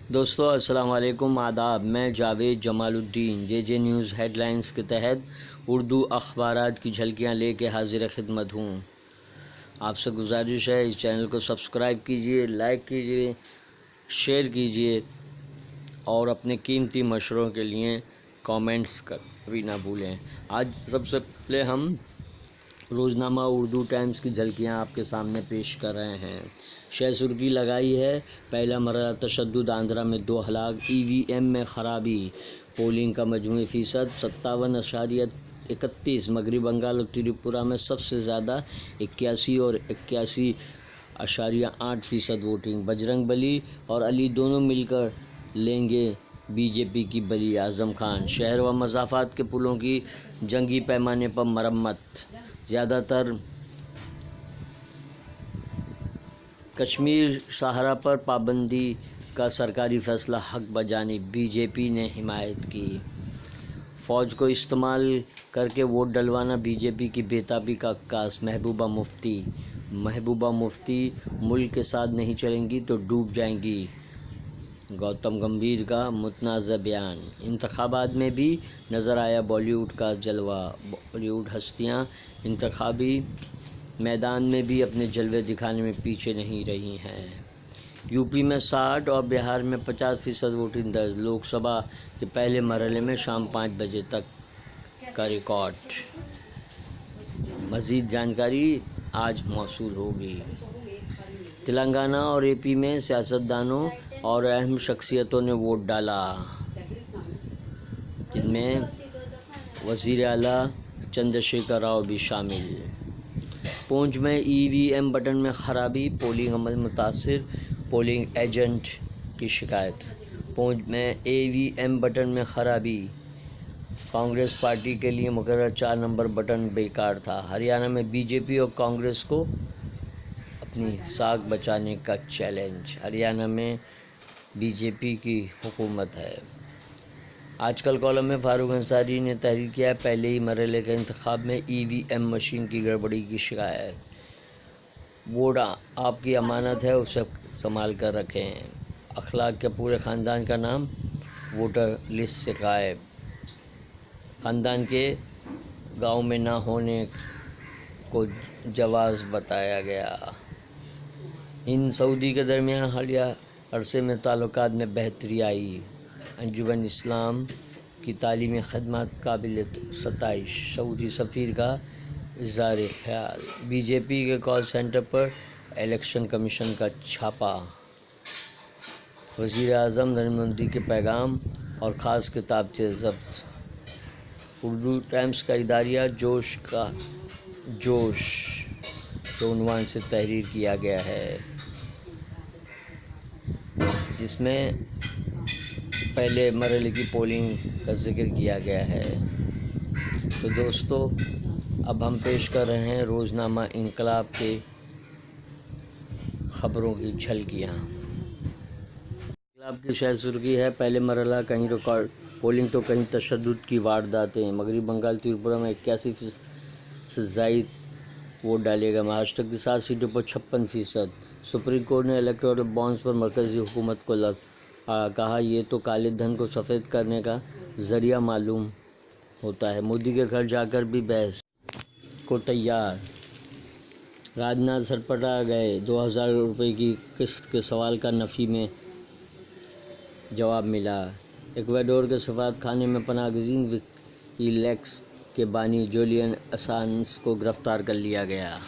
دوستو السلام علیکم، آداب۔ میں جاوید جمال الدین جے نیوز ہیڈ لائنز کے تحت اردو اخبارات کی جھلکیاں لے کے حاضر خدمت ہوں۔ آپ سے گزارش ہے اس چینل کو سبسکرائب کیجئے، لائک کیجئے، شیئر کیجئے اور اپنے قیمتی مشوروں کے لیے کامنٹس کبھی نہ بھولیں۔ آج سب سے پہلے ہم روزنامہ اردو ٹائمز کی جھلکیاں آپ کے سامنے پیش کر رہے ہیں۔ شہ سرخی لگائی ہے، پہلا مرحلہ تشدد، آندھرا میں 2 ہلاک، ای وی ایم میں خرابی، پولنگ کا مجموعی فیصد 57.31، مغربی بنگال اور تریپورہ میں سب سے زیادہ 81 اور 81.8% ووٹنگ، بجرنگ بلی اور علی دونوں مل کر لیں گے بی جے پی کی بلی، اعظم خان۔ شہر و مضافات کے پلوں کی جنگی پیمانے پر مرمت، زیادہ تر کشمیر صحرا پر پابندی کا سرکاری فیصلہ حق بجانب، بی جے پی نے حمایت کی۔ فوج کو استعمال کر کے ووٹ ڈلوانا بی جے پی کی بےتابی کا عکاس، محبوبہ مفتی ملک کے ساتھ نہیں چلیں گی تو ڈوب جائیں گی، گوتم گمبھیر کا متنازع بیان۔ انتخابات میں بھی نظر آیا بالی ووڈ کا جلوہ، بالی ووڈ ہستیاں انتخابی میدان میں بھی اپنے جلوے دکھانے میں پیچھے نہیں رہی ہیں۔ یو پی میں 60 اور بہار میں 50% ووٹنگ درج، لوک سبھا کے پہلے مرحلے میں شام 5 بجے تک کا ریکارڈ۔ مزید جانکاری آج موصول ہوگی۔ تلنگانہ اور اے پی میں سیاستدانوں اور اہم شخصیتوں نے ووٹ ڈالا، جن میں وزیر اعلیٰ چندر شیکھر راؤ بھی شامل۔ پونچھ میں ای وی ایم بٹن میں خرابی، پولنگ عمل متاثر، پولنگ ایجنٹ کی شکایت۔ پونچھ میں اے وی ایم بٹن میں خرابی، کانگریس پارٹی کے لیے مقررہ 4 نمبر بٹن بیکار تھا۔ ہریانہ میں بی جے پی اور کانگریس کو اپنی ساکھ بچانے کا چیلنج، ہریانہ میں بی جے پی کی حکومت ہے۔ آج کل کالم میں فاروق انصاری نے تحریر کیا ہے، پہلے ہی مرحلے کے انتخاب میں ای وی ایم مشین کی گڑبڑی کی شکایت۔ ووٹ آپ کی امانت ہے، اسے سنبھال کر رکھیں، اخلاق کے پورے خاندان کا نام ووٹر لسٹ سے غائب، خاندان کے گاؤں میں نہ ہونے کو جواز بتایا گیا۔ ہند سعودی کے درمیان حالیہ عرصے میں تعلقات میں بہتری آئی، انجمن اسلام کی تعلیمی خدمات قابل ستائش، سعودی سفیر کا اظہار خیال۔ بی جے پی کے کال سینٹر پر الیکشن کمیشن کا چھاپا، وزیر اعظم نریندر مودی کے پیغام اور خاص کتابچے ضبط۔ اردو ٹائمز کا اداریہ جوش کا جوش کے عنوان سے تحریر کیا گیا ہے، جس میں پہلے مرحلے کی پولنگ کا ذکر کیا گیا ہے۔ تو دوستو، اب ہم پیش کر رہے ہیں روزنامہ انقلاب کے خبروں کی جھلکیاں۔ انقلاب کی شہ سرخی ہے، پہلے مرحلہ کہیں ریکارڈ پولنگ تو کہیں تشدد کی وارداتیں، مغربی بنگال تریپورہ میں 81% سے زائد ووٹ ڈالے گئے، مہاراشٹر کی 7 سیٹوں پر 56%۔ سپریم کورٹ نے الیکٹورل بانڈز پر مرکزی حکومت کو کہا یہ تو کالے دھن کو سفید کرنے کا ذریعہ معلوم ہوتا ہے، مودی کے گھر جا کر بھی بحث کو تیار۔ راجناتھ سرپٹا گئے، 2000 روپے کی قسط کے سوال کا نفی میں جواب ملا۔ ایکواڈور کے سفارت خانے میں پناہ گزین وکی لیکس کے بانی جولین اسانج کو گرفتار کر لیا گیا۔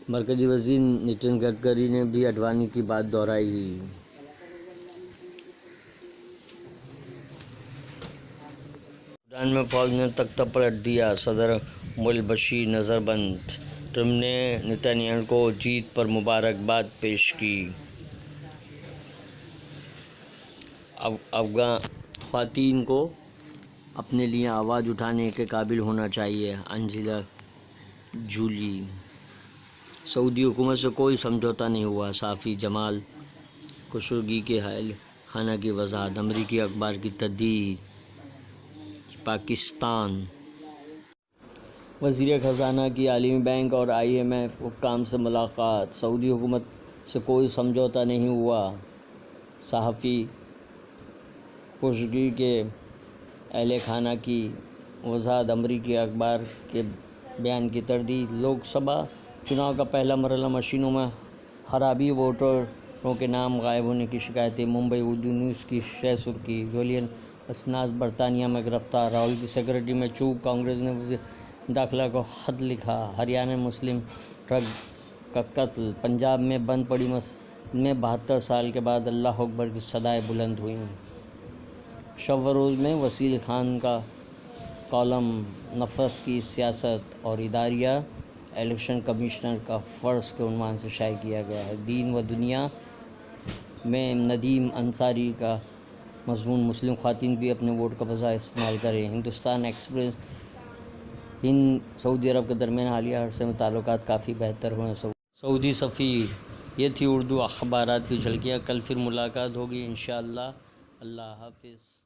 مرکزی وزیر نتن گڈکری نے بھی اڈوانی کی بات دہرائی۔ سوڈان میں فوج نے تختہ پلٹ دیا، صدر عمر البشیر نظر بند۔ ٹرمپ نے نتن یاہو کو جیت پر مبارکباد پیش کی۔ افغان خواتین کو اپنے لیے آواز اٹھانے کے قابل ہونا چاہیے، انجلینا جولی۔ سعودی حکومت سے کوئی سمجھوتہ نہیں ہوا، صحافی جمال خاشقجی کے اہل خانہ کی وضاحت۔ امریکی اخبار کی تردید، پاکستان وزیر خزانہ کی عالمی بینک اور IMF حکام سے ملاقات، سعودی حکومت سے کوئی سمجھوتہ نہیں ہوا۔ صحافی کشگی کے اہل خانہ کی وضاحت، امریکی اخبار کے بیان کی تردید۔ لوک سبھا چناؤ کا پہلا مرحلہ، مشینوں میں خرابی، ووٹروں کے نام غائب ہونے کی شکایتیں۔ ممبئی اردو نیوز کی شہ سرخی، جولین اسانژ برطانیہ میں گرفتار، راہل کی سیکرٹری میں چوک، کانگریس نے وزیر داخلہ کو خط لکھا۔ ہریانہ میں مسلم ٹرک کا قتل، پنجاب میں بند پڑی مسجد میں 72 سال کے بعد اللہ اکبر کی صدائیں بلند ہوئیں۔ شب و روز میں وسیل خان کا کالم، نفرت کی سیاست اور اداریہ الیکشن کمیشنر کا فرض کے عنوان سے شائع کیا گیا ہے۔ دین و دنیا میں ندیم انصاری کا مضمون، مسلم خواتین بھی اپنے ووٹ کا بجائے استعمال کریں۔ ہندوستان ایکسپریس، ہند سعودی عرب کے درمیان حالیہ عرصے میں تعلقات کافی بہتر ہوئے ہیں۔ سعودی سفیر۔ یہ تھی اردو اخبارات کی جھلکیاں، کل پھر ملاقات ہوگی انشاءاللہ۔ اللہ حافظ۔